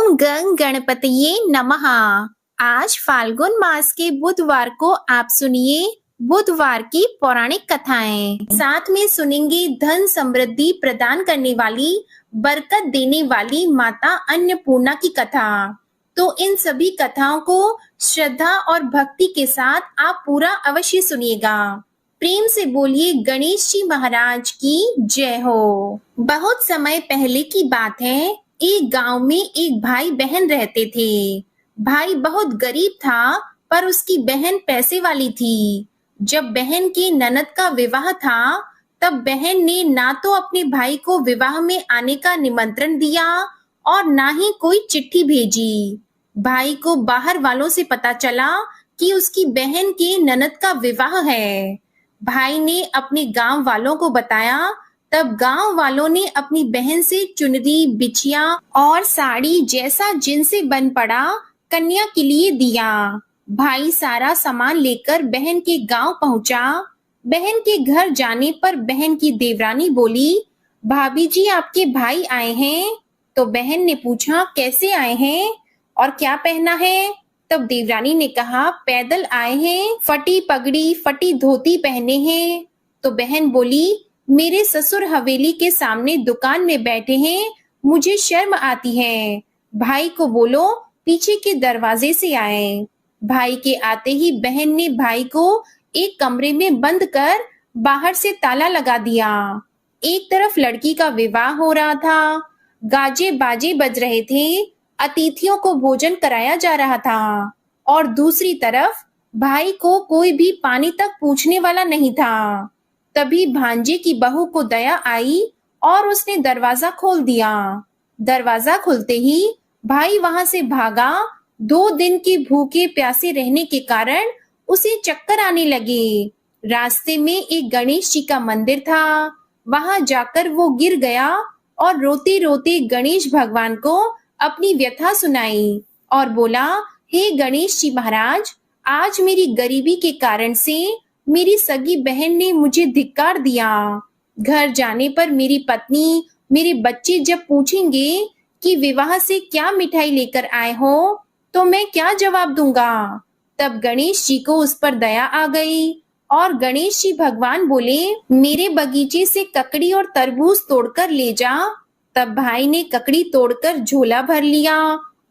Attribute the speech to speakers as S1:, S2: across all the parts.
S1: ओम गंग गणपतये नमः। आज फाल्गुन मास के बुधवार को आप सुनिए बुधवार की पौराणिक कथाएं। साथ में सुनेंगे धन समृद्धि प्रदान करने वाली, बरकत देने वाली माता अन्नपूर्णा की कथा। तो इन सभी कथाओं को श्रद्धा और भक्ति के साथ आप पूरा अवश्य सुनिएगा। प्रेम से बोलिए गणेश जी महाराज की जय हो। बहुत समय पहले की बात है, एक गांव में एक भाई बहन रहते थे। भाई बहुत गरीब था, पर उसकी बहन पैसे वाली थी। जब बहन के ननद का विवाह था, तब बहन ने ना तो अपने भाई को विवाह में आने का निमंत्रण दिया और ना ही कोई चिट्ठी भेजी। भाई को बाहर वालों से पता चला कि उसकी बहन के ननद का विवाह है। भाई ने अपने गांव वालों को बताया। तब गांव वालों ने अपनी बहन से चुनरी, बिछिया और साड़ी जैसा जिनसे बन पड़ा कन्या के लिए दिया। भाई सारा सामान लेकर बहन के गांव पहुंचा। बहन के घर जाने पर बहन की देवरानी बोली, भाभी जी आपके भाई आए हैं। तो बहन ने पूछा, कैसे आए हैं और क्या पहना है? तब देवरानी ने कहा, पैदल आए हैं, फटी पगड़ी फटी धोती पहने हैं। तो बहन बोली, मेरे ससुर हवेली के सामने दुकान में बैठे हैं, मुझे शर्म आती है। भाई को बोलो पीछे के दरवाजे से आए। भाई के आते ही बहन ने भाई को एक कमरे में बंद कर बाहर से ताला लगा दिया। एक तरफ लड़की का विवाह हो रहा था, गाजे बाजे बज रहे थे, अतिथियों को भोजन कराया जा रहा था, और दूसरी तरफ भाई को कोई भी पानी तक पूछने वाला नहीं था। तभी भांजे की बहू को दया आई और उसने दरवाजा खोल दिया। दरवाजा खुलते ही भाई वहां से भागा। 2 दिन के भूखे प्यासे रहने के कारण उसे चक्कर आने लगे। रास्ते में एक गणेश जी का मंदिर था, वहां जाकर वो गिर गया और रोते रोते गणेश भगवान को अपनी व्यथा सुनाई और बोला, हे गणेश जी महाराज, आज मेरी गरीबी के कारण से मेरी सगी बहन ने मुझे धिक्कार दिया। घर जाने पर मेरी पत्नी, मेरे बच्चे जब पूछेंगे कि विवाह से क्या मिठाई लेकर आए हो, तो मैं क्या जवाब दूंगा? तब गणेश जी को उस पर दया आ गई और गणेश जी भगवान बोले, मेरे बगीचे से ककड़ी और तरबूज तोड़कर ले जा। तब भाई ने ककड़ी तोड़कर झोला भर लिया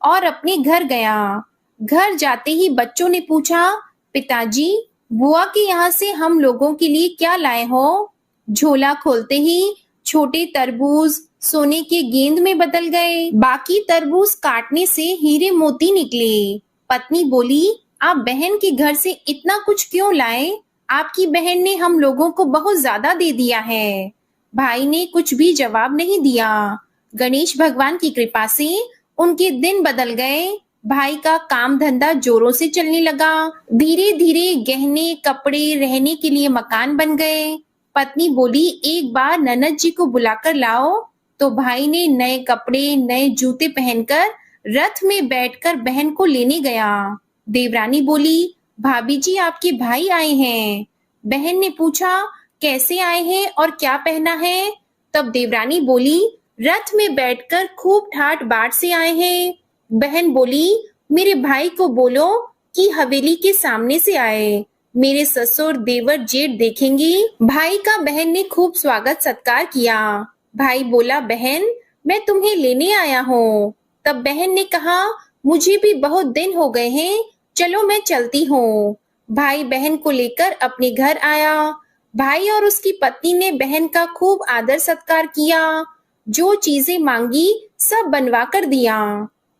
S1: और अपने घर गया। घर जाते ही बच्चों ने पूछा, पिताजी, बुआ के यहाँ से हम लोगों के लिए क्या लाए हो? झोला खोलते ही छोटे तरबूज सोने के गेंद में बदल गए, बाकी तरबूज काटने से हीरे मोती निकले। पत्नी बोली, आप बहन के घर से इतना कुछ क्यों लाए? आपकी बहन ने हम लोगों को बहुत ज्यादा दे दिया है। भाई ने कुछ भी जवाब नहीं दिया। गणेश भगवान की कृपा से उनके दिन बदल गए। भाई का काम धंधा जोरों से चलने लगा। धीरे धीरे गहने, कपड़े, रहने के लिए मकान बन गए। पत्नी बोली, एक बार ननद जी को बुलाकर लाओ। तो भाई ने नए कपड़े, नए जूते पहनकर रथ में बैठकर बहन को लेने गया। देवरानी बोली, भाभी जी आपके भाई आए हैं। बहन ने पूछा, कैसे आए हैं और क्या पहना है? तब देवरानी बोली, रथ में बैठकर खूब ठाट बाट से आए हैं। बहन बोली, मेरे भाई को बोलो कि हवेली के सामने से आए, मेरे ससुर देवर जेठ देखेंगे। भाई का बहन ने खूब स्वागत सत्कार किया। भाई बोला, बहन मैं तुम्हें लेने आया हूँ। तब बहन ने कहा, मुझे भी बहुत दिन हो गए हैं, चलो मैं चलती हूँ। भाई बहन को लेकर अपने घर आया। भाई और उसकी पत्नी ने बहन का खूब आदर सत्कार किया। जो चीजें मांगी सब बनवा कर दिया।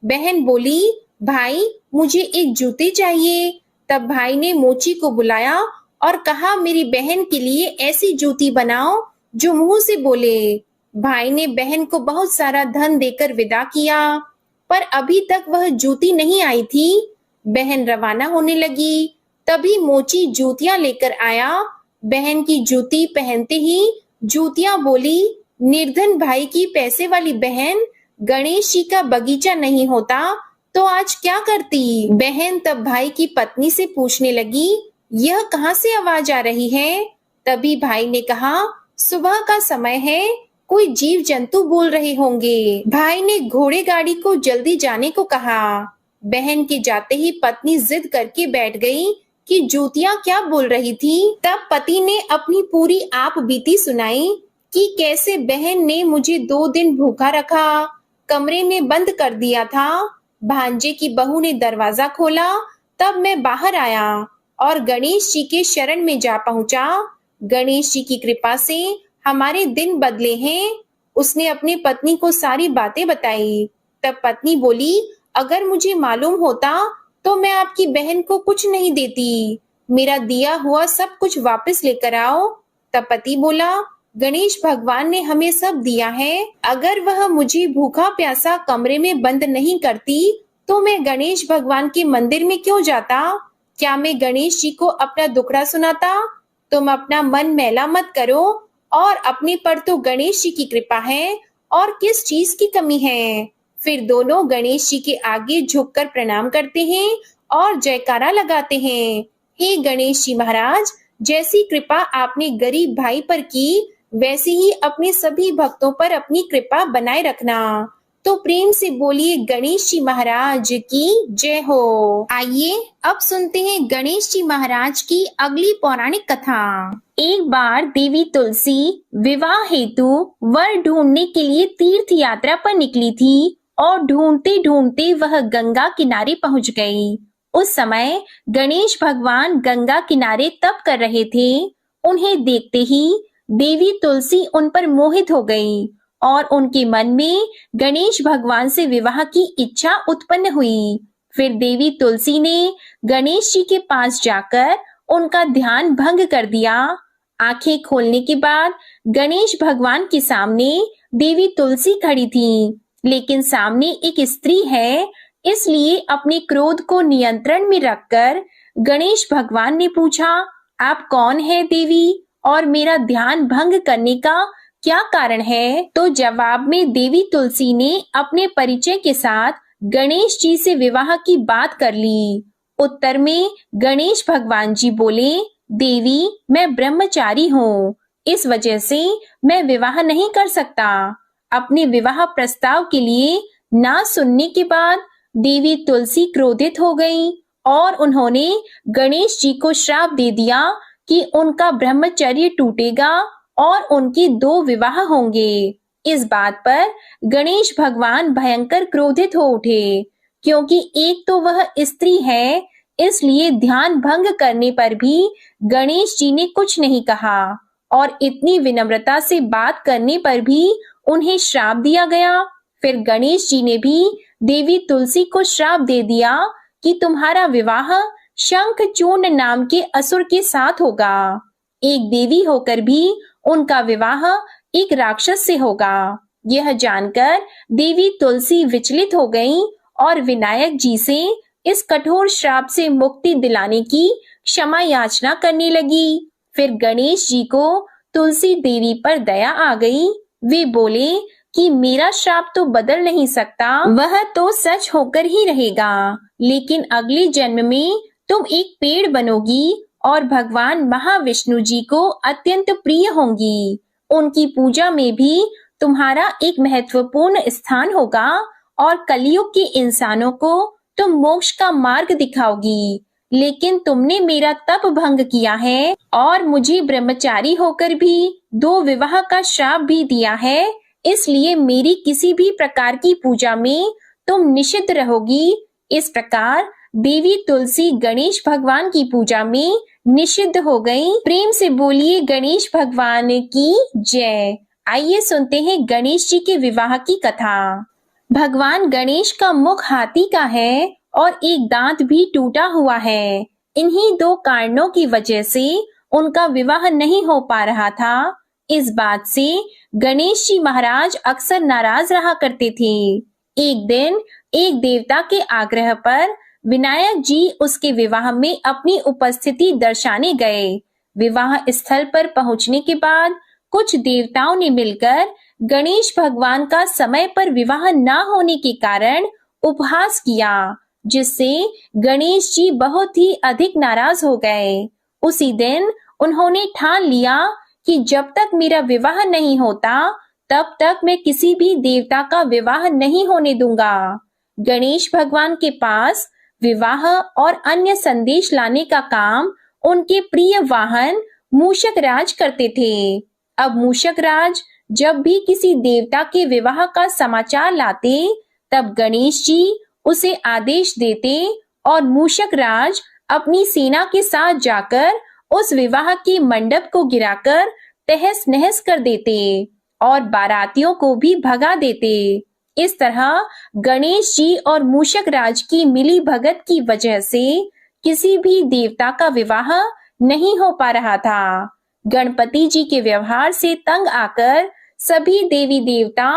S1: बहन बोली, भाई मुझे एक जूते चाहिए। तब भाई ने मोची को बुलाया और कहा, मेरी बहन के लिए ऐसी जूती बनाओ जो मुंह से बोले। भाई ने बहन को बहुत सारा धन देकर विदा किया, पर अभी तक वह जूती नहीं आई थी। बहन रवाना होने लगी, तभी मोची जूतियां लेकर आया। बहन की जूती पहनते ही जूतियां बोली, निर्धन भाई की पैसे वाली बहन, गणेश जी का बगीचा नहीं होता तो आज क्या करती? बहन तब भाई की पत्नी से पूछने लगी, यह कहाँ से आवाज आ रही है? तभी भाई ने कहा, सुबह का समय है, कोई जीव जंतु बोल रहे होंगे। भाई ने घोड़े गाड़ी को जल्दी जाने को कहा। बहन के जाते ही पत्नी जिद करके बैठ गई कि जूतियां क्या बोल रही थी। तब पति ने अपनी पूरी आप बीती सुनाई कि कैसे बहन ने मुझे 2 दिन भूखा रखा, कमरे में बंद कर दिया था। भांजे की बहू ने दरवाजा खोला, तब मैं बाहर आया और गणेश जी के शरण में जा पहुंचा। गणेश जी की कृपा से हमारे दिन बदले हैं। उसने अपनी पत्नी को सारी बातें बताई। तब पत्नी बोली, अगर मुझे मालूम होता तो मैं आपकी बहन को कुछ नहीं देती। मेरा दिया हुआ सब कुछ वापस लेकर आओ। तब पति बोला, गणेश भगवान ने हमें सब दिया है। अगर वह मुझे भूखा प्यासा कमरे में बंद नहीं करती तो मैं गणेश भगवान के मंदिर में क्यों जाता? क्या मैं गणेश जी को अपना दुखड़ा सुनाता? तुम अपना मन मैला मत करो, और अपने पर तो गणेश जी की कृपा है, और किस चीज की कमी है। फिर दोनों गणेश जी के आगे झुककर प्रणाम करते हैं और जयकारा लगाते हैं। हे गणेश जी महाराज, जैसी कृपा आपने गरीब भाई पर की, वैसे ही अपने सभी भक्तों पर अपनी कृपा बनाए रखना। तो प्रेम से बोलिए गणेश जी महाराज की जय हो। आइए अब सुनते हैं गणेश जी महाराज की अगली पौराणिक कथा। एक बार देवी तुलसी विवाह हेतु वर ढूंढने के लिए तीर्थ यात्रा पर निकली थी और ढूंढते ढूंढते वह गंगा किनारे पहुंच गई। उस समय गणेश भगवान गंगा किनारे तप कर रहे थे। उन्हें देखते ही देवी तुलसी उन पर मोहित हो गई और उनके मन में गणेश भगवान से विवाह की इच्छा उत्पन्न हुई। फिर देवी तुलसी ने गणेश जी के पास जाकर उनका ध्यान भंग कर दिया। आंखें खोलने के बाद गणेश भगवान के सामने देवी तुलसी खड़ी थी, लेकिन सामने एक स्त्री है, इसलिए अपने क्रोध को नियंत्रण में रखकर गणेश भगवान ने पूछा, आप कौन है देवी, और मेरा ध्यान भंग करने का क्या कारण है? तो जवाब में देवी तुलसी ने अपने परिचय के साथ गणेश जी से विवाह की बात कर ली। उत्तर में गणेश भगवान जी बोले, देवी मैं ब्रह्मचारी हूँ, इस वजह से मैं विवाह नहीं कर सकता। अपने विवाह प्रस्ताव के लिए ना सुनने के बाद देवी तुलसी क्रोधित हो गई और उन्होंने गणेश जी को श्राप दे दिया कि उनका ब्रह्मचर्य टूटेगा और उनके 2 विवाह होंगे। इस बात पर गणेश भगवान भयंकर क्रोधित हो उठे, क्योंकि एक तो वह स्त्री है, इसलिए ध्यान भंग करने पर भी गणेश जी ने कुछ नहीं कहा और इतनी विनम्रता से बात करने पर भी उन्हें श्राप दिया गया। फिर गणेश जी ने भी देवी तुलसी को श्राप दे दिया कि तुम्हारा विवाह शंखचूर्ण नाम के असुर के साथ होगा। एक देवी होकर भी उनका विवाह एक राक्षस से होगा। यह जानकर देवी तुलसी विचलित हो गईं और विनायक जी से इस कठोर श्राप से मुक्ति दिलाने की क्षमा याचना करने लगी। फिर गणेश जी को तुलसी देवी पर दया आ गई। वे बोले कि मेरा श्राप तो बदल नहीं सकता, वह तो सच होकर ही रहेगा, लेकिन अगले जन्म में तुम एक पेड़ बनोगी और भगवान महाविष्णु जी को अत्यंत प्रिय होंगी। उनकी पूजा में भी तुम्हारा एक महत्वपूर्ण स्थान होगा और कलयुग के इंसानों को तुम मोक्ष का मार्ग दिखाओगी। लेकिन तुमने मेरा तप भंग किया है और मुझे ब्रह्मचारी होकर भी 2 विवाह का श्राप भी दिया है, इसलिए मेरी किसी भी प्रकार की पूजा में तुम निषिद्ध रहोगी। इस प्रकार देवी तुलसी गणेश भगवान की पूजा में निषिद्ध हो गई। प्रेम से बोलिए गणेश भगवान की जय। आइए सुनते हैं गणेश जी के विवाह की कथा। भगवान गणेश का मुख हाथी का है और एक दांत भी टूटा हुआ है। इन्हीं 2 कारणों की वजह से उनका विवाह नहीं हो पा रहा था। इस बात से गणेश जी महाराज अक्सर नाराज रहा करते थे। एक दिन एक देवता के आग्रह पर विनायक जी उसके विवाह में अपनी उपस्थिति दर्शाने गए। विवाह स्थल पर पहुंचने के बाद कुछ देवताओं ने मिलकर गणेश भगवान का समय पर विवाह न होने के कारण उपहास किया, जिससे गणेश जी बहुत ही अधिक नाराज हो गए। उसी दिन उन्होंने ठान लिया कि जब तक मेरा विवाह नहीं होता तब तक मैं किसी भी देवता का विवाह नहीं होने दूंगा। गणेश भगवान के पास विवाह और अन्य संदेश लाने का काम उनके प्रिय वाहन मूषक राज करते थे। अब मूषक राज जब भी किसी देवता के विवाह का समाचार लाते, तब गणेश जी उसे आदेश देते और मूषक राज अपनी सेना के साथ जाकर उस विवाह के मंडप को गिराकर तहस नहस कर देते और बारातियों को भी भगा देते। इस तरह गणेश जी और मूषक राज की मिली भगत की वजह से किसी भी देवता का विवाह नहीं हो पा रहा था। गणपति जी के व्यवहार से तंग आकर सभी देवी देवता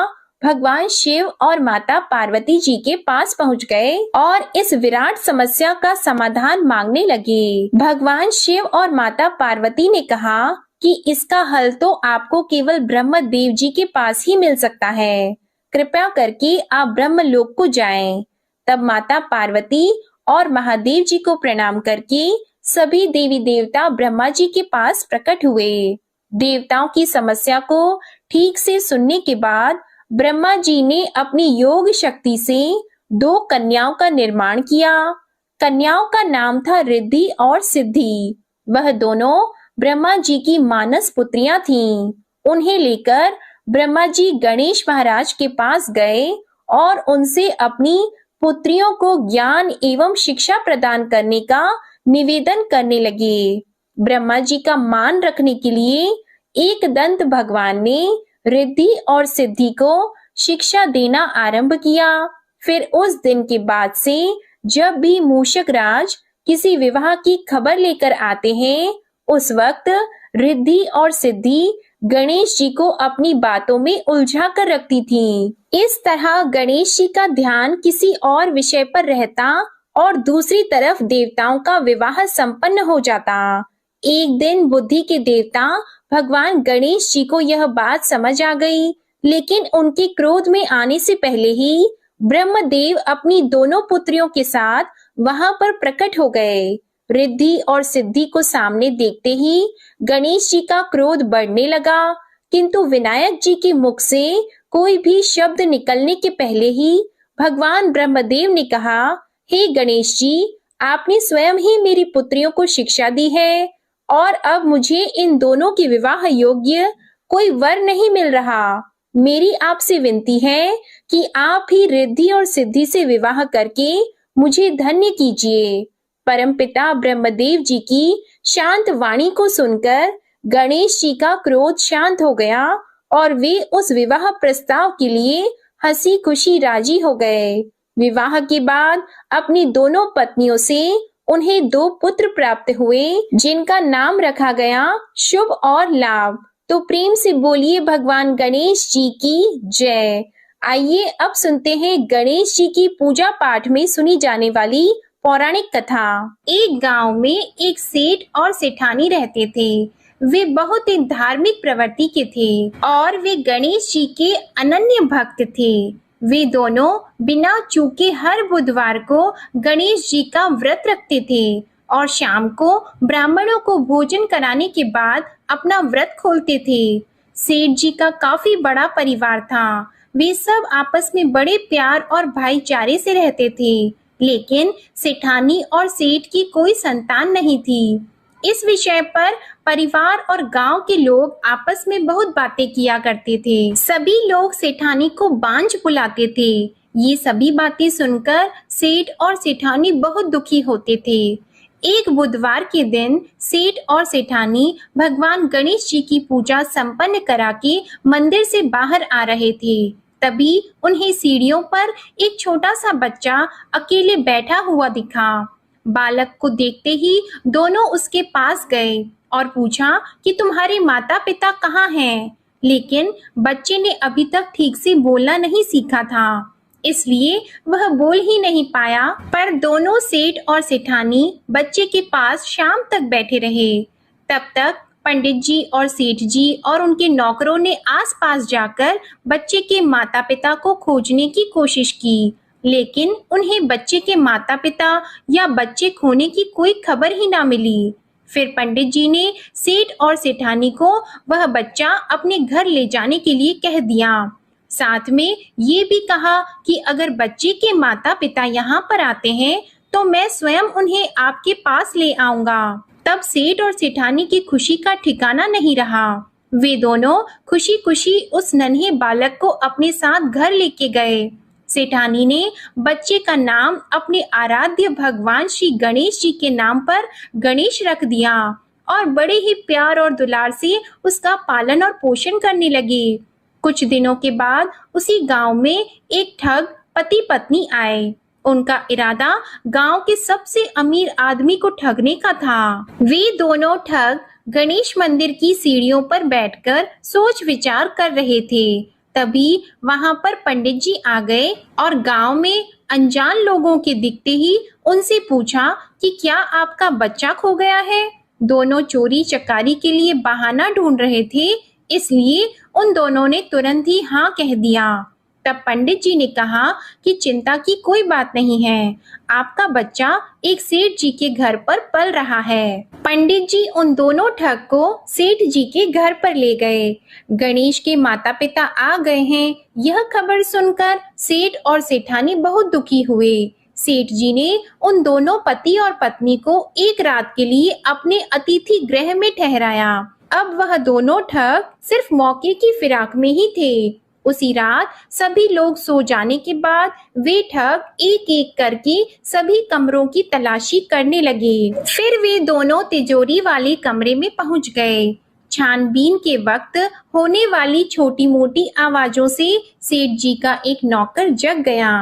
S1: भगवान शिव और माता पार्वती जी के पास पहुंच गए और इस विराट समस्या का समाधान मांगने लगे। भगवान शिव और माता पार्वती ने कहा कि इसका हल तो आपको केवल ब्रह्मदेव जी के पास ही मिल सकता है। कृपया करके आप ब्रह्मलोक को जाएं। तब माता पार्वती और महादेव जी को प्रणाम करके सभी देवी देवता ब्रह्मा जी के पास प्रकट हुए। देवताओं की समस्या को ठीक से सुनने के बाद ब्रह्मा जी ने अपनी योग शक्ति से 2 कन्याओं का निर्माण किया। कन्याओं का नाम था रिद्धि और सिद्धि। वह दोनों ब्रह्मा जी की मानस पुत्रियां थीं। उन्हें लेकर ब्रह्मा जी गणेश महाराज के पास गए और उनसे अपनी पुत्रियों को ज्ञान एवं शिक्षा प्रदान करने का निवेदन करने लगे। ब्रह्मा जी का मान रखने के लिए एकदंत भगवान ने रिद्धि और सिद्धि को शिक्षा देना आरंभ किया। फिर उस दिन के बाद से जब भी मूषक राज किसी विवाह की खबर लेकर आते हैं, उस वक्त रिद्धि और सिद्धि गणेश जी को अपनी बातों में उलझा कर रखती थीं। इस तरह गणेश जी का ध्यान किसी और विषय पर रहता और दूसरी तरफ देवताओं का विवाह संपन्न हो जाता। एक दिन बुद्धि के देवता भगवान गणेश जी को यह बात समझ आ गई, लेकिन उनके क्रोध में आने से पहले ही ब्रह्मदेव अपनी दोनों पुत्रियों के साथ वहां पर प्रकट हो गए। रिद्धि और सिद्धि को सामने देखते ही गणेश जी का क्रोध बढ़ने लगा, किंतु विनायक जी के मुख से कोई भी शब्द निकलने के पहले ही भगवान ब्रह्मदेव ने कहा, हे गणेश जी, आपने स्वयं ही मेरी पुत्रियों को शिक्षा दी है और अब मुझे इन दोनों के विवाह योग्य कोई वर नहीं मिल रहा। मेरी आपसे विनती है कि आप ही रिद्धि और सिद्धि से विवाह करके मुझे धन्य कीजिए। परमपिता ब्रह्मदेव जी की शांत वाणी को सुनकर गणेश जी का क्रोध शांत हो गया और वे उस विवाह प्रस्ताव के लिए हंसी खुशी राजी हो गए। विवाह के बाद अपनी दोनों पत्नियों से उन्हें 2 पुत्र प्राप्त हुए, जिनका नाम रखा गया शुभ और लाभ। तो प्रेम से बोलिए भगवान गणेश जी की जय। आइए अब सुनते हैं गणेश जी की पूजा पाठ में सुनी जाने वाली पौराणिक कथा। एक गांव में एक सेठ और सेठानी रहते थे। वे बहुत ही धार्मिक प्रवृत्ति के थे और वे गणेश जी के अनन्य भक्त थे। वे दोनों बिना चूके हर बुधवार को गणेश जी का व्रत रखते थे और शाम को ब्राह्मणों को भोजन कराने के बाद अपना व्रत खोलते थे। सेठ जी का काफी बड़ा परिवार था। वे सब आपस में बड़े प्यार और भाईचारे से रहते थे, लेकिन सेठानी और सेठ की कोई संतान नहीं थी। इस विषय पर परिवार और गांव के लोग आपस में बहुत बातें किया करते थे। सभी लोग सेठानी को बांझ बुलाते थे। ये सभी बातें सुनकर सेठ और सेठानी बहुत दुखी होते थे। एक बुधवार के दिन सेठ और सेठानी भगवान गणेश जी की पूजा संपन्न करा के मंदिर से बाहर आ रहे थे। तभी उन्हें सीढ़ियों पर एक छोटा सा बच्चा अकेले बैठा हुआ दिखा। बालक को देखते ही दोनों उसके पास गए और पूछा कि तुम्हारे माता पिता कहाँ हैं? लेकिन बच्चे ने अभी तक ठीक से बोलना नहीं सीखा था, इसलिए वह बोल ही नहीं पाया। पर दोनों सेठ और सेठानी बच्चे के पास शाम तक बैठे रहे। तब तक पंडित जी और सेठ जी और उनके नौकरों ने आसपास जाकर बच्चे के माता पिता को खोजने की कोशिश की, लेकिन उन्हें बच्चे के माता पिता या बच्चे खोने की कोई खबर ही ना मिली। फिर पंडित जी ने सेठ और सेठानी को वह बच्चा अपने घर ले जाने के लिए कह दिया। साथ में ये भी कहा कि अगर बच्चे के माता पिता यहाँ पर आते हैं तो मैं स्वयं उन्हें आपके पास ले आऊंगा। तब सेठ और सेठानी की खुशी का ठिकाना नहीं रहा। वे दोनों खुशी खुशी उस नन्हे बालक को अपने साथ घर लेके गए। सेठानी ने बच्चे का नाम अपने आराध्य भगवान श्री गणेश जी के नाम पर गणेश रख दिया और बड़े ही प्यार और दुलार से उसका पालन और पोषण करने लगे। कुछ दिनों के बाद उसी गांव में एक ठग पति पत्नी आए। उनका इरादा गांव के सबसे अमीर आदमी को ठगने का था। वे दोनों ठग गणेश मंदिर की सीढ़ियों पर बैठकर सोच विचार कर रहे थे। तभी वहां पर पंडित जी आ गए और गांव में अनजान लोगों के दिखते ही उनसे पूछा कि क्या आपका बच्चा खो गया है। दोनों चोरी चकारी के लिए बहाना ढूंढ रहे थे, इसलिए उन दोनों ने तुरंत ही हाँ कह दिया। तब पंडित जी ने कहा कि चिंता की कोई बात नहीं है, आपका बच्चा एक सेठ जी के घर पर पल रहा है। पंडित जी उन दोनों ठग को सेठ जी के घर पर ले गए। गणेश के माता पिता आ गए हैं, यह खबर सुनकर सेठ और सेठानी बहुत दुखी हुए। सेठ जी ने उन दोनों पति और पत्नी को एक रात के लिए अपने अतिथि गृह में ठहराया। अब वह दोनों ठग सिर्फ मौके की फिराक में ही थे। उसी रात सभी लोग सो जाने के बाद वे ठग एक एक करके सभी कमरों की तलाशी करने लगे। फिर वे दोनों तिजोरी वाले कमरे में पहुंच गए। छानबीन के वक्त होने वाली छोटी मोटी आवाजों से सेठ जी का एक नौकर जग गया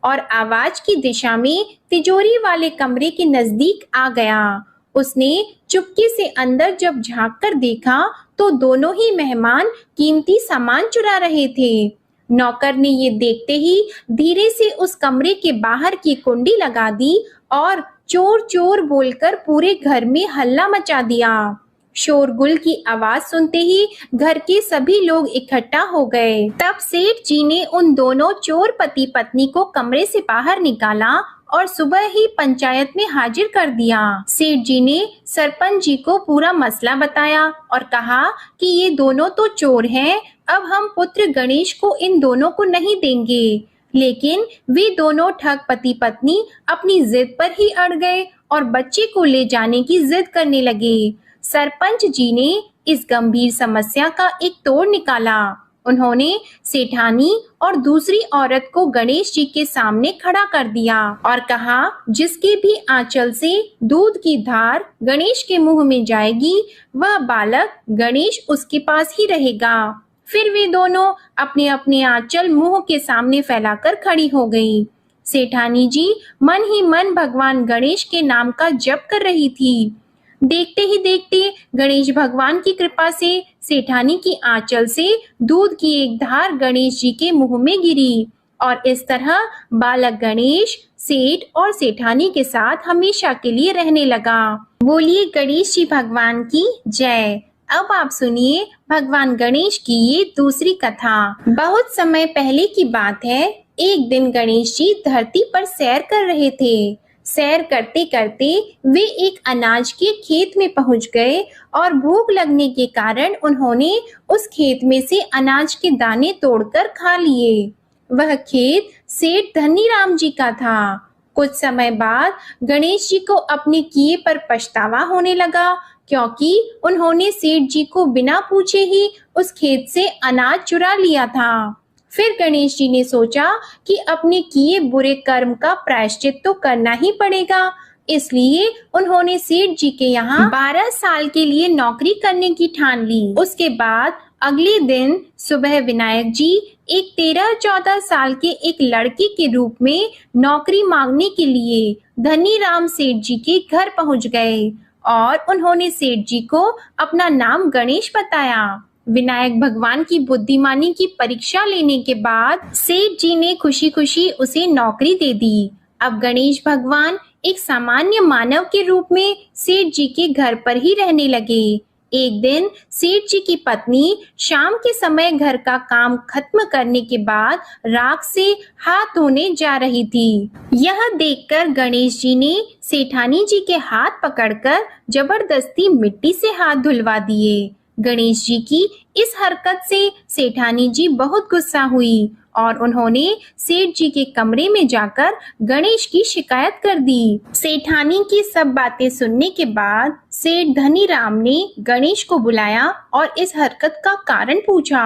S1: और आवाज की दिशा में तिजोरी वाले कमरे के नजदीक आ गया। उसने चुपके से अंदर जब झांक कर देखा तो दोनों ही मेहमान कीमती सामान चुरा रहे थे। नौकर ने ये देखते ही धीरे से उस कमरे के बाहर की कुंडी लगा दी और चोर चोर बोलकर पूरे घर में हल्ला मचा दिया। शोरगुल की आवाज सुनते ही घर के सभी लोग इकट्ठा हो गए। तब सेठ जी ने उन दोनों चोर पति पत्नी को कमरे से बाहर निकाला और सुबह ही पंचायत में हाजिर कर दिया। सेठ जी ने सरपंच जी को पूरा मसला बताया और कहा कि ये दोनों तो चोर हैं, अब हम पुत्र गणेश को इन दोनों को नहीं देंगे। लेकिन वे दोनों ठग पति पत्नी अपनी जिद पर ही अड़ गए और बच्चे को ले जाने की जिद करने लगे। सरपंच जी ने इस गंभीर समस्या का एक तोड़ निकाला। उन्होंने सेठानी और दूसरी औरत को गणेश जी के सामने खड़ा कर दिया और कहा, जिसके भी आंचल से दूध की धार गणेश के मुंह में जाएगी, वह बालक गणेश उसके पास ही रहेगा। फिर वे दोनों अपने अपने आंचल मुंह के सामने फैलाकर खड़ी हो गईं। सेठानी जी मन ही मन भगवान गणेश के नाम का जप कर रही थी। देखते ही देखते गणेश भगवान की कृपा से सेठानी की आंचल से दूध की एक धार गणेश जी के मुंह में गिरी और इस तरह बालक गणेश सेठ और सेठानी के साथ हमेशा के लिए रहने लगा। बोलिए गणेश जी भगवान की जय। अब आप सुनिए भगवान गणेश की ये दूसरी कथा। बहुत समय पहले की बात है। एक दिन गणेश जी धरती पर सैर कर रहे थे। सैर करते करते वे एक अनाज के खेत में पहुंच गए और भूख लगने के कारण उन्होंने उस खेत में से अनाज के दाने तोड़कर खा लिए। वह खेत सेठ धनीराम जी का था। कुछ समय बाद गणेश जी को अपने किए पर पछतावा होने लगा, क्योंकि उन्होंने सेठ जी को बिना पूछे ही उस खेत से अनाज चुरा लिया था। फिर गणेश जी ने सोचा कि अपने किए बुरे कर्म का प्रायश्चित तो करना ही पड़ेगा, इसलिए उन्होंने सेठ जी के यहाँ 12 साल के लिए नौकरी करने की ठान ली। उसके बाद अगले दिन सुबह विनायक जी एक 13-14 साल के एक लड़के के रूप में नौकरी मांगने के लिए धनीराम सेठ जी के घर पहुंच गए और उन्होंने सेठ जी को अपना नाम गणेश बताया। विनायक भगवान की बुद्धिमानी की परीक्षा लेने के बाद सेठ जी ने खुशी खुशी उसे नौकरी दे दी। अब गणेश भगवान एक सामान्य मानव के रूप में सेठ जी के घर पर ही रहने लगे। एक दिन सेठ जी की पत्नी शाम के समय घर का काम खत्म करने के बाद राख से हाथ धोने जा रही थी। यह देखकर गणेश जी ने सेठानी जी के हाथ पकड़कर जबरदस्ती मिट्टी से हाथ धुलवा दिए। गणेश जी की इस हरकत से सेठानी जी बहुत गुस्सा हुई और उन्होंने सेठ जी के कमरे में जाकर गणेश की शिकायत कर दी। सेठानी की सब बातें सुनने के बाद सेठ धनीराम ने गणेश को बुलाया और इस हरकत का कारण पूछा।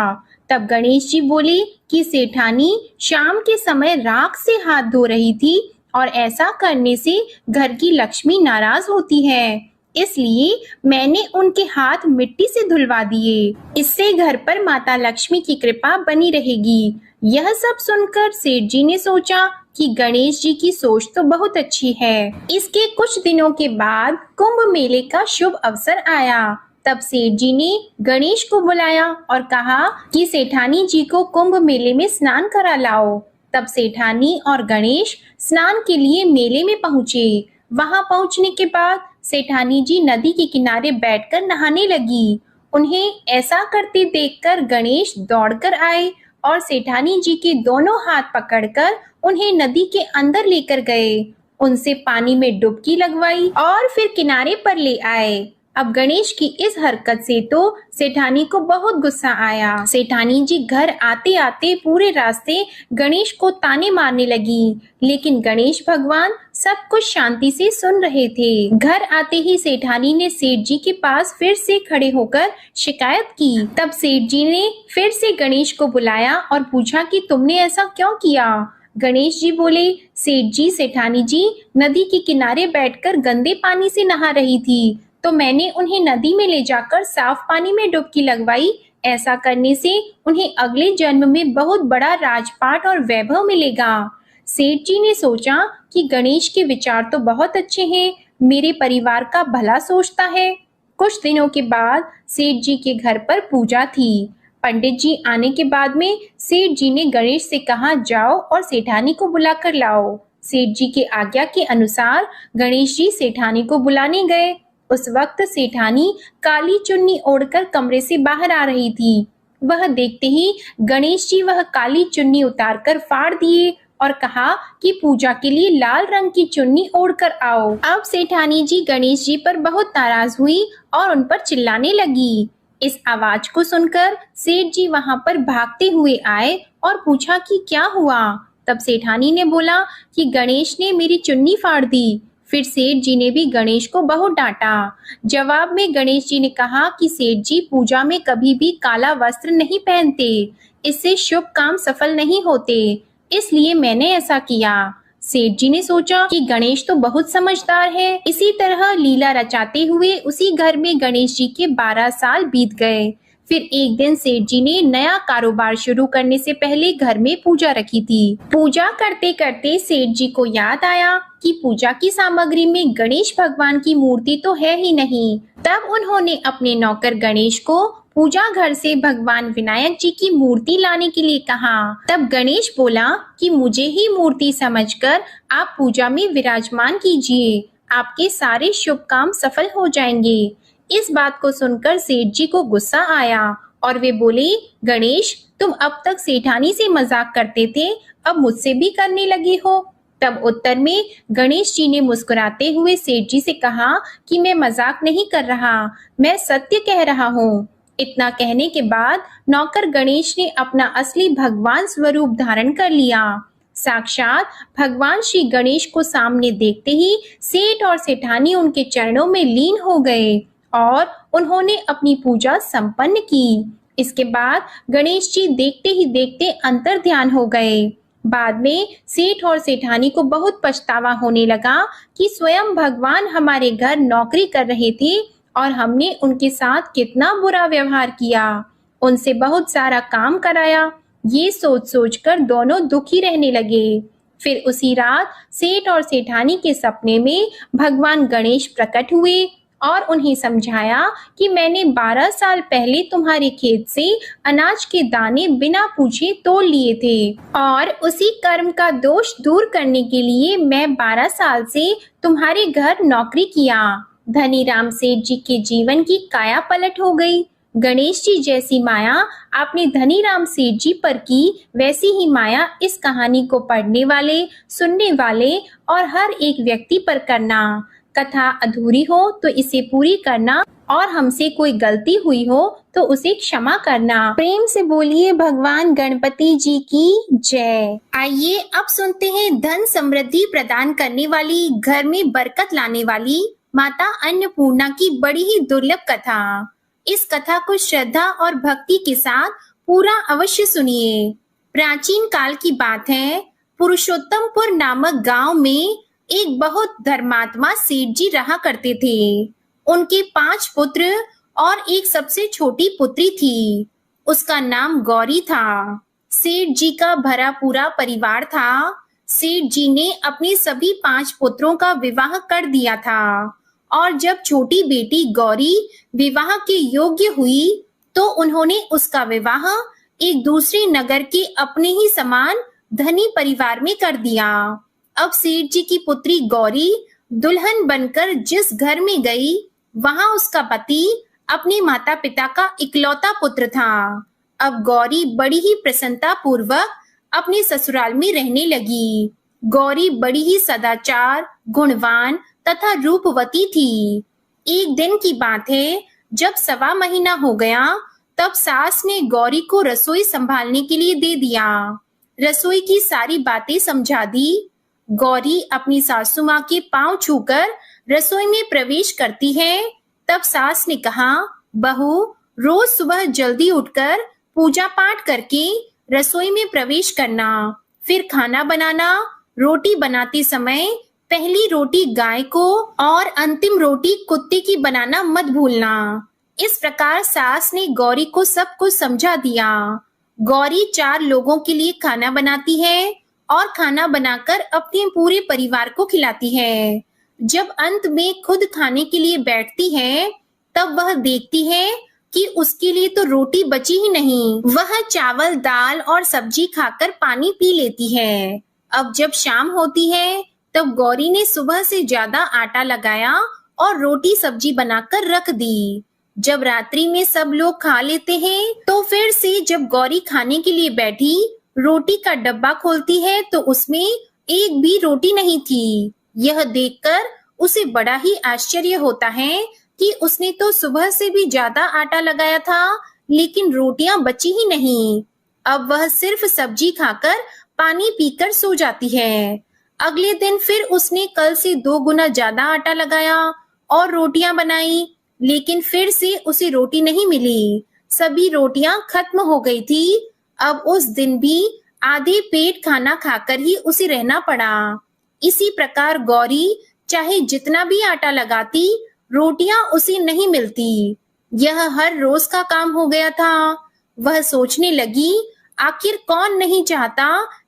S1: तब गणेश जी बोले कि सेठानी शाम के समय राख से हाथ धो रही थी और ऐसा करने से घर की लक्ष्मी नाराज होती है, इसलिए मैंने उनके हाथ मिट्टी से धुलवा दिए। इससे घर पर माता लक्ष्मी की कृपा बनी रहेगी। यह सब सुनकर सेठ जी ने सोचा कि गणेश जी की सोच तो बहुत अच्छी है। इसके कुछ दिनों के बाद कुंभ मेले का शुभ अवसर आया। तब सेठ जी ने गणेश को बुलाया और कहा कि सेठानी जी को कुंभ मेले में स्नान करा लाओ। तब सेठानी और गणेश स्नान के लिए मेले में पहुंचे। वहां पहुंचने के बाद सेठानी जी नदी के किनारे बैठकर नहाने लगी। उन्हें ऐसा करते देखकर गणेश दौड़कर आए और सेठानी जी के दोनों हाथ पकड़कर उन्हें नदी के अंदर लेकर गए। उनसे पानी में डुबकी लगवाई और फिर किनारे पर ले आए। अब गणेश की इस हरकत से तो सेठानी को बहुत गुस्सा आया। सेठानी जी घर आते आते पूरे रास्ते गणेश को ताने मारने लगी, लेकिन गणेश भगवान सब कुछ शांति से सुन रहे थे। घर आते ही सेठानी ने सेठ जी के पास फिर से खड़े होकर शिकायत की। तब सेठ जी ने फिर से गणेश को बुलाया और पूछा कि तुमने ऐसा क्यों किया। गणेश जी बोले, सेठ जी, सेठानी जी नदी के किनारे बैठकर गंदे पानी से नहा रही थी, तो मैंने उन्हें नदी में ले जाकर साफ पानी में डुबकी लगवाई। ऐसा करने से उन्हें अगले जन्म में बहुत बड़ा राजपाट और वैभव मिलेगा। सेठ जी ने सोचा कि गणेश के विचार तो बहुत अच्छे हैं, मेरे परिवार का भला सोचता है। कुछ दिनों के बाद सेठ जी के घर पर पूजा थी। पंडित जी आने के बाद में सेठ जी ने गणेश से कहा, जाओ और सेठानी को बुलाकर लाओ। सेठ जी के आज्ञा के अनुसार गणेश जी सेठानी को बुलाने गए। उस वक्त सेठानी काली चुन्नी ओढ़कर कमरे से बाहर आ रही थी। वह देखते ही गणेश जी वह काली चुन्नी उतारकर फाड़ दिए और कहा कि पूजा के लिए लाल रंग की चुन्नी ओढ़कर आओ। अब सेठानी जी गणेश जी पर बहुत नाराज हुई और उन पर चिल्लाने लगी। इस आवाज को सुनकर सेठ जी वहां पर भागते हुए आए और पूछा कि क्या हुआ। तब सेठानी ने बोला कि गणेश ने मेरी चुन्नी फाड़ दी। फिर सेठ जी ने भी गणेश को बहुत डांटा। जवाब में गणेश जी ने कहा कि सेठ जी पूजा में कभी भी काला वस्त्र नहीं पहनते, इससे शुभ काम सफल नहीं होते, इसलिए मैंने ऐसा किया। सेठ जी ने सोचा कि गणेश तो बहुत समझदार है। इसी तरह लीला रचाते हुए उसी घर में गणेश जी के 12 साल बीत गए। फिर एक दिन सेठ जी ने नया कारोबार शुरू करने से पहले घर में पूजा रखी थी। पूजा करते करते सेठ जी को याद आया कि पूजा की सामग्री में गणेश भगवान की मूर्ति तो है ही नहीं। तब उन्होंने अपने नौकर गणेश को पूजा घर से भगवान विनायक जी की मूर्ति लाने के लिए कहा। तब गणेश बोला कि मुझे ही मूर्ति समझकर आप पूजा में विराजमान कीजिए, आपके सारे शुभ काम सफल हो जाएंगे। इस बात को सुनकर सेठ जी को गुस्सा आया और वे बोले, गणेश, तुम अब तक सेठानी से मजाक करते थे, अब मुझसे भी करने लगे हो। तब उत्तर में गणेश जी ने मुस्कुराते हुए सेठ जी से कहा कि मैं मजाक नहीं कर रहा, मैं सत्य कह रहा हूँ। इतना कहने के बाद नौकर गणेश ने अपना असली भगवान स्वरूप धारण कर लिया। साक्षात भगवान श्री गणेश को सामने देखते ही सेठ और सेठानी उनके चरणों में लीन हो गए और उन्होंने अपनी पूजा संपन्न की। इसके बाद गणेश जी देखते ही देखते अंतर ध्यान हो गए। बाद में सेठ और सेठानी को बहुत पछतावा होने लगा कि स्वयं भगवान हमारे घर नौकरी कर रहे थे और हमने उनके साथ कितना बुरा व्यवहार किया, उनसे बहुत सारा काम कराया। ये सोच सोचकर दोनों दुखी रहने लगे। फिर उसी रात सेठ और सेठानी के सपने में भगवान गणेश प्रकट हुए और उन्हें समझाया कि मैंने 12 साल पहले तुम्हारे खेत से अनाज के दाने बिना पूछे तोड़ लिए थे और उसी कर्म का दोष दूर करने के लिए मैं 12 साल से तुम्हारे घर नौकरी किया। धनीराम सेठ जी के जीवन की काया पलट हो गई। गणेश जी जैसी माया आपने धनीराम सेठ जी पर की, वैसी ही माया इस कहानी को पढ़ने वाले, सुनने वाले और हर एक व्यक्ति पर करना। कथा अधूरी हो तो इसे पूरी करना और हमसे कोई गलती हुई हो तो उसे क्षमा करना। प्रेम से बोलिए भगवान गणपति जी की जय। आइए अब सुनते हैं धन समृद्धि प्रदान करने वाली, घर में बरकत लाने वाली माता अन्नपूर्णा की बड़ी ही दुर्लभ कथा। इस कथा को श्रद्धा और भक्ति के साथ पूरा अवश्य सुनिए। प्राचीन काल की बात है, पुरुषोत्तमपुर नामक गांव में एक बहुत धर्मात्मा सेठ जी रहा करते थे। उनके 5 पुत्र और एक सबसे छोटी पुत्री थी। उसका नाम गौरी था। सेठ जी का भरा पूरा परिवार था। सेठ जी ने अपने सभी 5 पुत्रों का विवाह कर दिया था और जब छोटी बेटी गौरी विवाह के योग्य हुई तो उन्होंने उसका विवाह एक दूसरे नगर के अपने ही समान धनी परिवार में कर दिया। अब सेठ जी की पुत्री गौरी दुल्हन बनकर जिस घर में गई, वहां उसका पति अपने माता पिता का इकलौता पुत्र था। अब गौरी बड़ी ही प्रसन्नता पूर्वक अपने ससुराल में रहने लगी। गौरी बड़ी ही सदाचार, गुणवान तथा रूपवती थी। एक दिन की बात है, जब 1.25 महीना हो गया, तब सास ने गौरी को रसोई संभालने के लिए दे दिया। रसोई की सारी बातें समझा दी। गौरी अपनी सासू माँ के पांव छूकर रसोई में प्रवेश करती है। तब सास ने कहा, बहू, रोज सुबह जल्दी उठकर पूजा पाठ करके रसोई में प्रवेश करना, फिर खाना बनाना। रोटी बनाते समय पहली रोटी गाय को और अंतिम रोटी कुत्ते की बनाना मत भूलना। इस प्रकार सास ने गौरी को सब कुछ समझा दिया। गौरी 4 लोगों के लिए खाना बनाती है और खाना बनाकर अपने पूरे परिवार को खिलाती है। जब अंत में खुद खाने के लिए बैठती है, तब वह देखती है कि उसके लिए तो रोटी बची ही नहीं। वह चावल, दाल और सब्जी खाकर पानी पी लेती है। अब जब शाम होती है, तब गौरी ने सुबह से ज्यादा आटा लगाया और रोटी सब्जी बनाकर रख दी। जब रात्रि में सब लोग खा लेते हैं, तो फिर से जब गौरी खाने के लिए बैठी, रोटी का डब्बा खोलती है तो उसमें एक भी रोटी नहीं थी। यह देखकर उसे बड़ा ही आश्चर्य होता है कि उसने तो सुबह से भी ज्यादा आटा लगाया था, लेकिन रोटियां बची ही नहीं। अब वह सिर्फ सब्जी खाकर पानी पीकर सो जाती है। अगले दिन फिर उसने कल से 2 गुना ज्यादा आटा लगाया और रोटियां बनाई, लेकिन फिर से उसे रोटी नहीं मिली। सभी रोटियां खत्म हो गई थी। अब उस दिन भी आधे पेट खाना खाकर ही उसे रहना पड़ा। इसी प्रकार गौरी चाहे जितना भी आटा लगाती, रोटियां उसे नहीं मिलती। यह हर रोज का काम हो गया था। वह सोचने लगी, आखिर कौन नहीं चाहता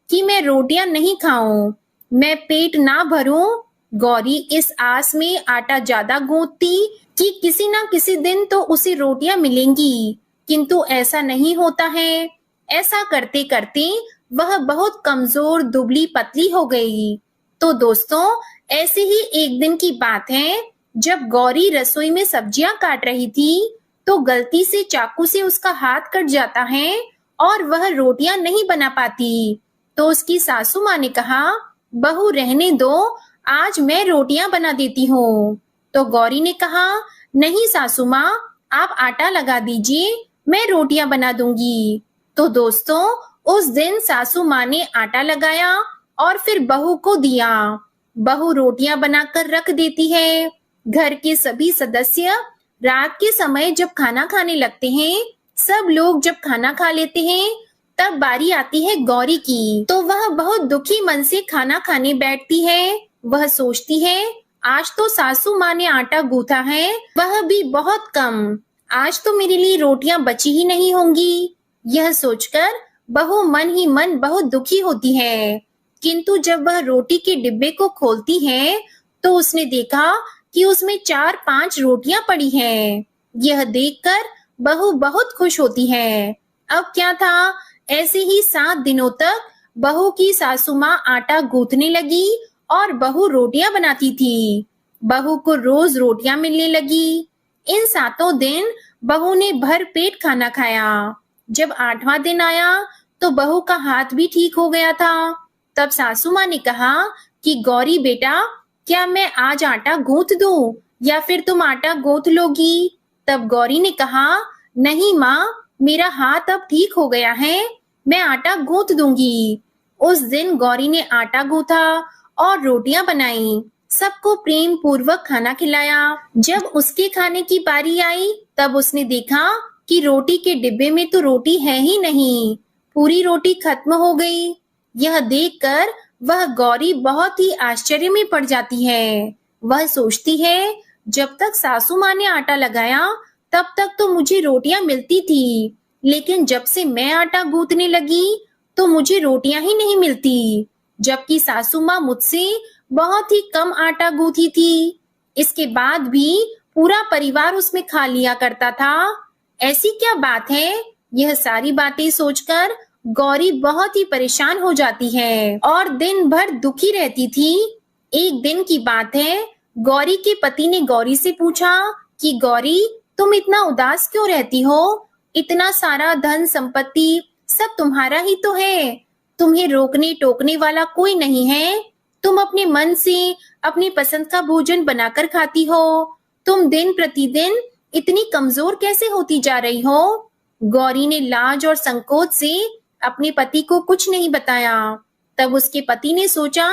S1: कि मैं रोटियां नहीं खाऊं, मैं पेट ना भरूं। गौरी इस आस में आटा ज्यादा गूंथती कि किसी ना किसी दिन तो उसे रोटियां मिलेंगी, किंतु ऐसा नहीं होता है। ऐसा करते करते वह बहुत कमजोर, दुबली पतली हो गई। तो दोस्तों, ऐसे ही एक दिन की बात है, जब गौरी रसोई में सब्जियां काट रही थी, तो गलती से चाकू से उसका हाथ कट जाता है और वह रोटियां नहीं बना पाती। तो उसकी सासू माँ ने कहा, बहू रहने दो, आज मैं रोटियां बना देती हूँ। तो गौरी ने कहा, नहीं सासू माँ, आप आटा लगा दीजिए, मैं रोटियां बना दूंगी। तो दोस्तों, उस दिन सासू माँ ने आटा लगाया और फिर बहू को दिया। बहू रोटियां बनाकर रख देती है। घर के सभी सदस्य रात के समय जब खाना खाने लगते हैं, सब लोग जब खाना खा लेते हैं, तब बारी आती है गौरी की। तो वह बहुत दुखी मन से खाना खाने बैठती है। वह सोचती है, आज तो सासू माँ ने आटा गूंथा है, वह भी बहुत कम। आज तो मेरे लिए रोटियां बची ही नहीं होंगी। यह सोचकर बहू मन ही मन बहुत दुखी होती है। किंतु जब वह रोटी के डिब्बे को खोलती है, तो उसने देखा कि उसमें 4-5 रोटियां पड़ी हैं। यह देखकर बहू बहुत खुश होती है। अब क्या था, ऐसे ही 7 दिनों तक बहू की सासू माँ आटा गूंथने लगी और बहू रोटियां बनाती थी। बहू को रोज रोटियां मिलने लगी। इन 7 दिन बहू ने भर पेट खाना खाया। जब 8वां दिन आया तो बहू का हाथ भी ठीक हो गया था। तब सासू माँ ने कहा कि गौरी बेटा, क्या मैं आज आटा गूंथ दूं या फिर तुम आटा गूंथ लोगी? तब गौरी ने कहा, नहीं माँ, मेरा हाथ अब ठीक हो गया है, मैं आटा गूंथ दूंगी। उस दिन गौरी ने आटा गूंथा और रोटियां बनाई, सबको प्रेम पूर्वक खाना खिलाया। जब उसके खाने की बारी आई तब उसने देखा कि रोटी के डिब्बे में तो रोटी है ही नहीं, पूरी रोटी खत्म हो गई। यह देखकर वह गौरी बहुत ही आश्चर्य में पड़ जाती है। वह सोचती है, जब तक सासू माँ ने आटा लगाया तब तक तो मुझे रोटियां मिलती थी, लेकिन जब से मैं आटा गूंथने लगी तो मुझे रोटियां ही नहीं मिलती, जबकि सासू माँ मुझसे बहुत ही कम आटा गूंथी थी। इसके बाद भी पूरा परिवार उसमें खा लिया करता था। ऐसी क्या बात है? यह सारी बातें सोचकर गौरी बहुत ही परेशान हो जाती है और दिन भर दुखी रहती थी। एक दिन की बात है, गौरी के पति ने गौरी से पूछा कि गौरी, तुम इतना उदास क्यों रहती हो? इतना सारा धन संपत्ति सब तुम्हारा ही तो है, तुम्हें रोकने टोकने वाला कोई नहीं है, तुम अपने मन से अपनी पसंद का भोजन बनाकर खाती हो, तुम दिन प्रतिदिन इतनी कमजोर कैसे होती जा रही हो? गौरी ने लाज और संकोच से अपने पति को कुछ नहीं बताया। तब उसके पति ने सोचा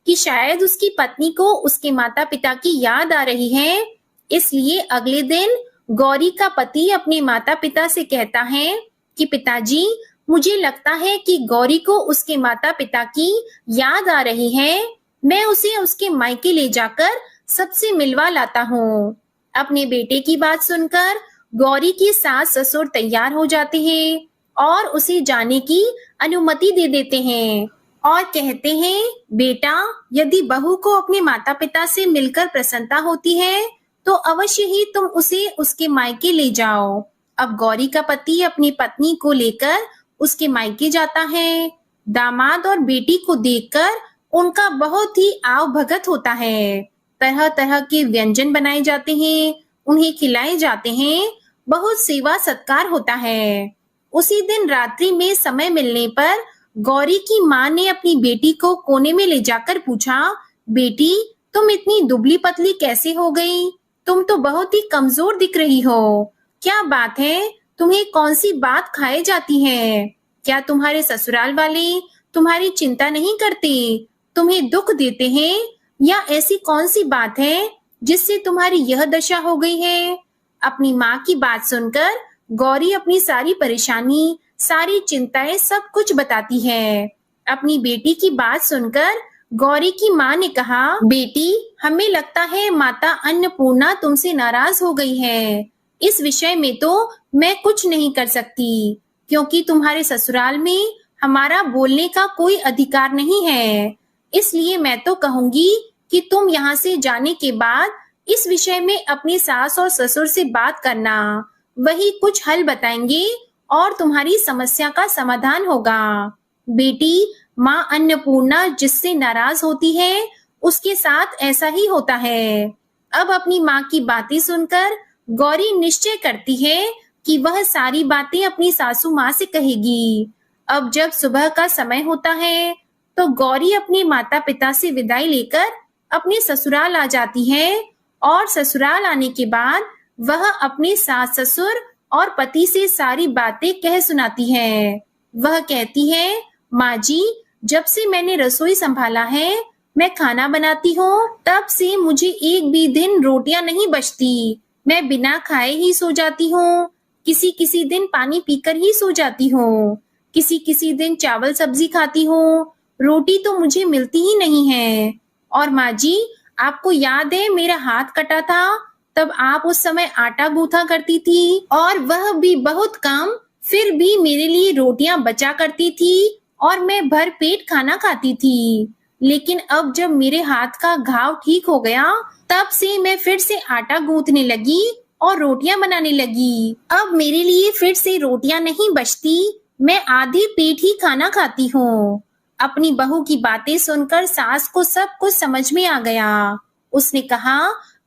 S1: कि शायद उसकी पत्नी को उसके माता पिता की याद आ रही है, इसलिए अगले दिन गौरी का पति अपने माता पिता से कहता है कि पिताजी, मुझे लगता है कि गौरी को उसके माता पिता की याद आ रही है, मैं उसे उसके मायके ले जाकर सबसे मिलवा लाता हूँ। अपने बेटे की बात सुनकर गौरी की सास ससुर तैयार हो जाते हैं और उसे जाने की अनुमति दे देते हैं और कहते हैं, बेटा, यदि बहू को अपने माता पिता से मिलकर प्रसन्नता होती है तो अवश्य ही तुम उसे उसके मायके ले जाओ। अब गौरी का पति अपनी पत्नी को लेकर उसके मायके जाता है। दामाद और बेटी को देखकर उनका बहुत ही आव भगत होता है। तरह तरह के व्यंजन बनाए जाते हैं, उन्हें खिलाए जाते हैं, बहुत सेवा सत्कार होता है। उसी दिन रात्रि में समय मिलने पर गौरी की माँ ने अपनी बेटी को कोने में ले जाकर पूछा, बेटी, तुम इतनी दुबली पतली कैसे हो गई? तुम तो बहुत ही कमजोर दिख रही हो। क्या बात है? तुम्हें कौन सी बात खाए जाती है? क्या तुम्हारे ससुराल वाले तुम्हारी चिंता नहीं करते, तुम्हें दुख देते हैं, या ऐसी कौन सी बात है जिससे तुम्हारी यह दशा हो गई है? अपनी माँ की बात सुनकर गौरी अपनी सारी परेशानी, सारी चिंताएं सब कुछ बताती है। अपनी बेटी की बात सुनकर गौरी की माँ ने कहा, बेटी, हमें लगता है माता अन्नपूर्णा तुमसे नाराज हो गई है। इस विषय में तो मैं कुछ नहीं कर सकती, क्योंकि तुम्हारे ससुराल में हमारा बोलने का कोई अधिकार नहीं है। इसलिए मैं तो कहूंगी कि तुम यहाँ से जाने के बाद इस विषय में अपनी सास और ससुर से बात करना, वही कुछ हल बताएंगे और तुम्हारी समस्या का समाधान होगा। बेटी, माँ अन्नपूर्णा जिससे नाराज होती है उसके साथ ऐसा ही होता है। अब अपनी माँ की बातें सुनकर गौरी निश्चय करती है कि वह सारी बातें अपनी सासू माँ से कहेगी। अब जब सुबह का समय होता है तो गौरी अपने माता पिता से विदाई लेकर अपने ससुराल आ जाती है और ससुराल आने के बाद वह अपने सास ससुर और पति से सारी बातें कह सुनाती है। वह कहती है, माँ जी, जब से मैंने रसोई संभाला है, मैं खाना बनाती हूँ, तब से मुझे एक भी दिन रोटियां नहीं बचती। मैं बिना खाए ही सो जाती हूँ, किसी किसी दिन पानी पीकर ही सो जाती हूँ, किसी किसी दिन चावल सब्जी खाती हूँ, रोटी तो मुझे मिलती ही नहीं है। और माँ जी, आपको याद है मेरा हाथ कटा था, तब आप उस समय आटा गूंथा करती थी और वह भी बहुत कम, फिर भी मेरे लिए रोटियां बचा करती थी और मैं भर पेट खाना खाती थी। लेकिन अब जब मेरे हाथ का घाव ठीक हो गया, तब से मैं फिर से आटा गूंथने लगी और रोटियां बनाने लगी। अब मेरे लिए फिर से रोटियां नहीं बचती, मैं आधे पेट ही खाना खाती हूँ। अपनी बहू की बातें सुनकर सास को सब कुछ समझ में आ गया। उसने कहा,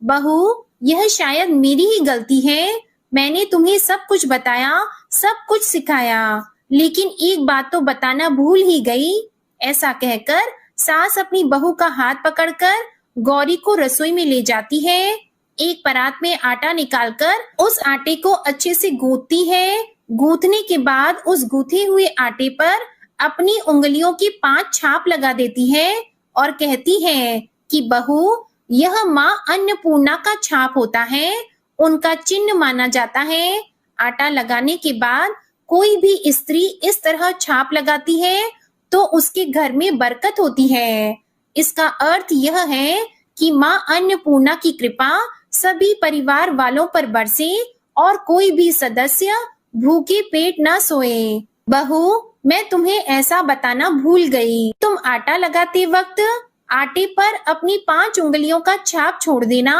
S1: बहू, यह शायद मेरी ही गलती है, मैंने तुम्हें सब कुछ बताया, सब कुछ सिखाया, लेकिन एक बात तो बताना भूल ही गई। ऐसा कहकर सास अपनी बहू का हाथ पकड़कर गौरी को रसोई में ले जाती है। एक परात में आटा निकालकर उस आटे को अच्छे से गूंथती है। गूंथने के बाद उस गूंथे हुए आटे पर अपनी उंगलियों की 5 छाप लगा देती है और कहती है कि बहू, यह माँ अन्नपूर्णा का छाप होता है, उनका चिन्ह माना जाता है। आटा लगाने के बाद कोई भी स्त्री इस तरह छाप लगाती है तो उसके घर में बरकत होती है। इसका अर्थ यह है कि माँ अन्नपूर्णा की कृपा सभी परिवार वालों पर बरसे और कोई भी सदस्य भूखे पेट ना सोए। बहू, मैं तुम्हें ऐसा बताना भूल गई। तुम आटा लगाते वक्त आटे पर अपनी 5 उंगलियों का छाप छोड़ देना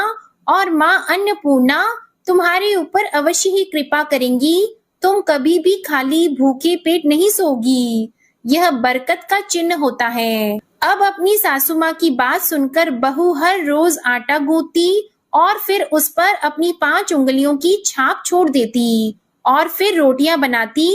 S1: और माँ अन्नपूर्णा तुम्हारे ऊपर अवश्य ही कृपा करेंगी। तुम कभी भी खाली भूखे पेट नहीं सोगी। यह बरकत का चिन्ह होता है। अब अपनी सासू माँ की बात सुनकर बहू हर रोज आटा गूंथती और फिर उस पर अपनी 5 उंगलियों की छाप छोड़ देती और फिर रोटियां बनाती।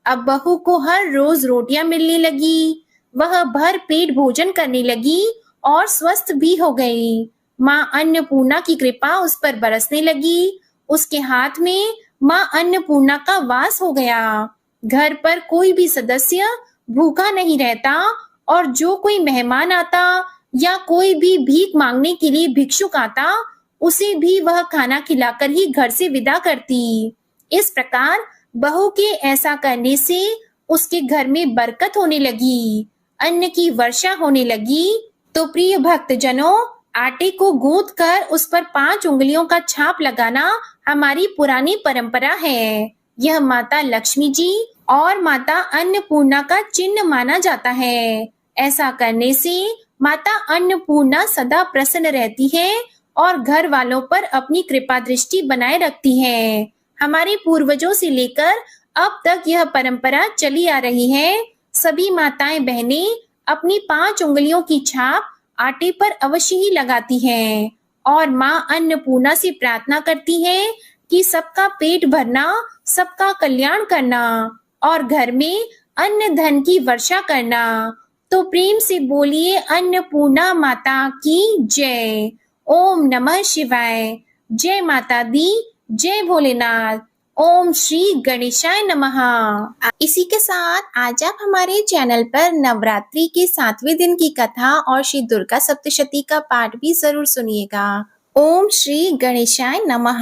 S1: अब बहू को हर रोज रोटियां मिलने लगी। वह भर पेट भोजन करने लगी और स्वस्थ भी हो गई। माँ अन्नपूर्णा की कृपा उस पर बरसने लगी। उसके हाथ में माँ अन्नपूर्णा का वास हो गया। घर पर कोई भी सदस्य भूखा नहीं रहता और जो कोई मेहमान आता या कोई भी भीख मांगने के लिए भिक्षुक आता, उसे भी वह खाना खिलाकर ही घर से विदा करती। इस प्रकार बहू के ऐसा करने से उसके घर में बरकत होने लगी, अन्न की वर्षा होने लगी। तो प्रिय भक्तजनों, आटे को गूंथ कर उस पर 5 उंगलियों का छाप लगाना हमारी पुरानी परंपरा है। यह माता लक्ष्मी जी और माता अन्नपूर्णा का चिन्ह माना जाता है। ऐसा करने से माता अन्नपूर्णा सदा प्रसन्न रहती है और घर वालों पर अपनी कृपा दृष्टि बनाए रखती है। हमारे पूर्वजों से लेकर अब तक यह परंपरा चली आ रही है। सभी माताएं बहनें अपनी 5 उंगलियों की छाप आटे पर अवश्य ही लगाती हैं और माँ अन्नपूर्णा से प्रार्थना करती है कि सबका पेट भरना, सबका कल्याण करना और घर में अन्न धन की वर्षा करना। तो प्रेम से बोलिए अन्नपूर्णा माता की जय। ओम नमः शिवाय। जय माता दी, जय भोलेनाथ। ओम श्री गणेशाय नमः। इसी के साथ आज आप हमारे चैनल पर नवरात्रि के 7वें दिन की कथा और श्री दुर्गा सप्तशती का पाठ भी जरूर सुनिएगा। ओम श्री गणेशाय नमः।